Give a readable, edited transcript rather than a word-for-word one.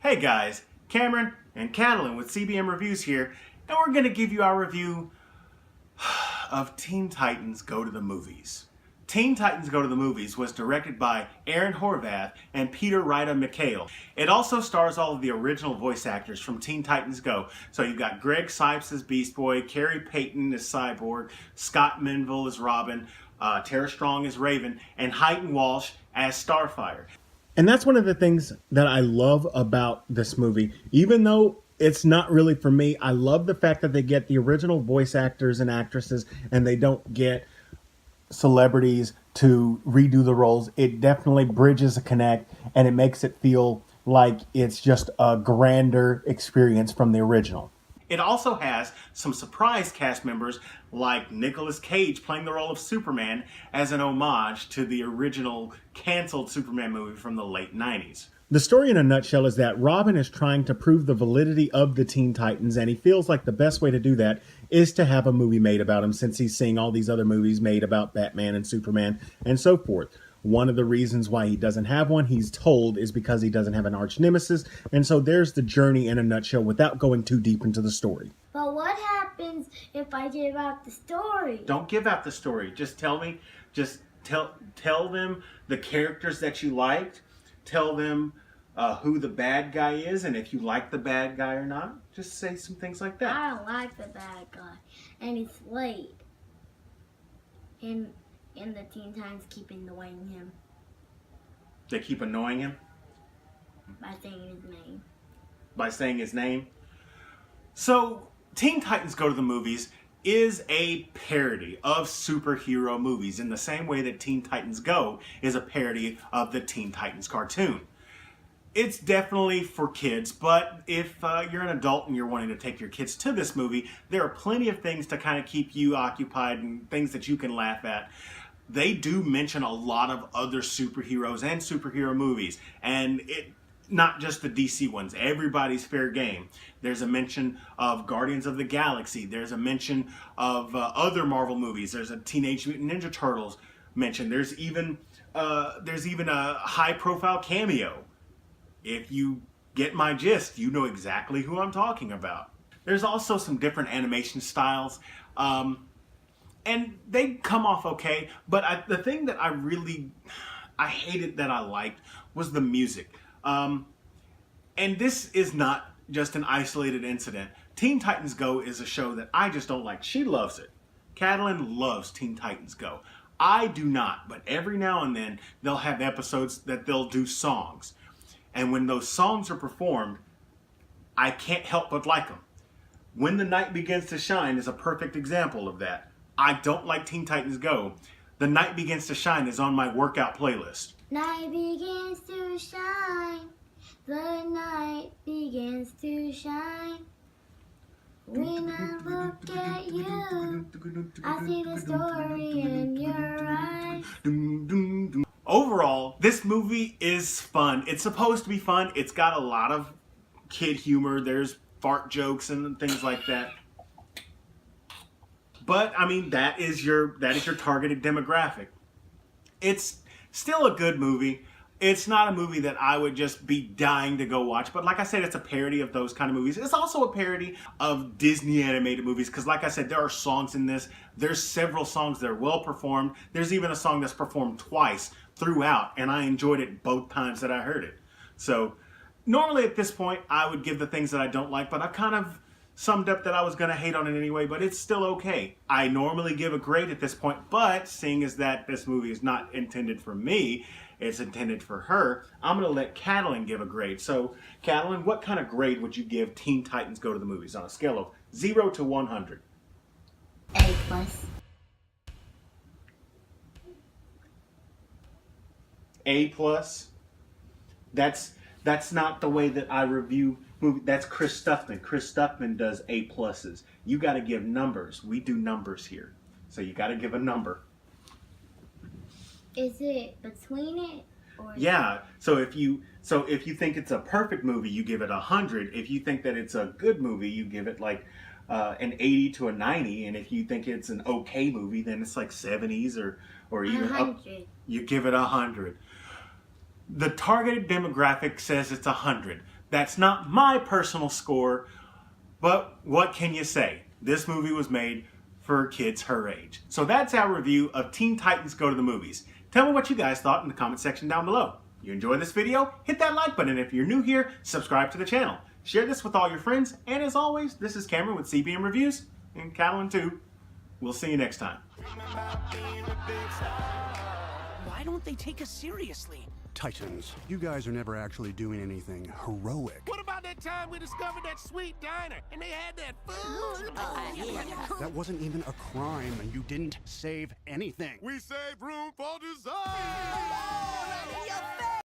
Hey guys, Cameron and Catalin with CBM Reviews here, and we're going to give you our review of Teen Titans Go to the Movies. Teen Titans Go to the Movies was directed by Aaron Horvath and Peter Ryder McHale. It also stars all of the original voice actors from Teen Titans Go. So you've got Greg Sipes as Beast Boy, Carrie Payton as Cyborg, Scott Menville as Robin, Tara Strong as Raven, and Hyten Walsh as Starfire. And that's one of the things that I love about this movie. Even though it's not really for me, I love the fact that they get the original voice actors and actresses and they don't get celebrities to redo the roles. It definitely bridges a connect and it makes it feel like it's just a grander experience from the original. It also has some surprise cast members like Nicolas Cage playing the role of Superman as an homage to the original canceled Superman movie from the late 90s. The story in a nutshell is that Robin is trying to prove the validity of the Teen Titans, and he feels like the best way to do that is to have a movie made about him, since he's seeing all these other movies made about Batman and Superman and so forth. One of the reasons why he doesn't have one, he's told, is because he doesn't have an arch nemesis. And so there's the journey in a nutshell without going too deep into the story. But what happens if I give out the story? Don't give out the story. Just tell me, tell them the characters that you liked. Tell them who the bad guy is and if you like the bad guy or not. Just say some things like that. I don't like the bad guy. And he's late. And the Teen Titans keep annoying him. They keep annoying him? By saying his name. By saying his name? So, Teen Titans Go to the Movies is a parody of superhero movies in the same way that Teen Titans Go is a parody of the Teen Titans cartoon. It's definitely for kids, but if you're an adult and you're wanting to take your kids to this movie, there are plenty of things to kind of keep you occupied and things that you can laugh at. They do mention a lot of other superheroes and superhero movies, and not just the DC ones. Everybody's fair game. There's a mention of Guardians of the Galaxy. There's a mention of other Marvel movies. There's a Teenage Mutant Ninja Turtles mention. There's even a high-profile cameo. If you get my gist, you know exactly who I'm talking about. There's also some different animation styles. And they come off okay, but the thing that I hated that I liked was the music. And this is not just an isolated incident. Teen Titans Go is a show that I just don't like. She loves it. Catalin loves Teen Titans Go. I do not, but every now and then they'll have episodes that they'll do songs. And when those songs are performed, I can't help but like them. When the Night Begins to Shine is a perfect example of that. I don't like Teen Titans Go. The Night Begins to Shine is on my workout playlist. Night begins to shine. The night begins to shine. When I look at you, I see the story in your eyes. Overall, this movie is fun. It's supposed to be fun. It's got a lot of kid humor. There's fart jokes and things like that. But I mean, that is your targeted demographic. It's still a good movie. It's not a movie that I would just be dying to go watch. But like I said, it's a parody of those kind of movies. It's also a parody of Disney animated movies. Because like I said, there are songs in this. There's several songs that are well performed. There's even a song that's performed twice throughout. And I enjoyed it both times that I heard it. So normally at this point, I would give the things that I don't like. But I've kind of summed up that I was going to hate on it anyway, but it's still okay. I normally give a grade at this point, but seeing as that this movie is not intended for me, it's intended for her, I'm going to let Catalin give a grade. So, Catalin, what kind of grade would you give Teen Titans Go to the Movies on a scale of 0 to 100? A+. A+? That's not the way that I review movie. That's Chris Stuffman. Chris Stuffman does A+. You got to give numbers. We do numbers here. So you got to give a number. Is it between it? Or Yeah. So if you think it's a perfect movie, you give it 100. If you think that it's a good movie, you give it like an 80 to a 90. And if you think it's an okay movie, then it's like 70s or even 100. You give it 100. The targeted demographic says it's 100. That's not my personal score, but what can you say? This movie was made for kids her age. So that's our review of Teen Titans Go to the Movies. Tell me what you guys thought in the comment section down below. You enjoyed this video? Hit that like button, and if you're new here, subscribe to the channel. Share this with all your friends, and as always, this is Cameron with CBM Reviews, and Catalan too. We'll see you next time. Why don't they take us seriously? Titans, you guys are never actually doing anything heroic. What about that time we discovered that sweet diner and they had that food? That wasn't even a crime, and you didn't save anything. We saved room for dessert!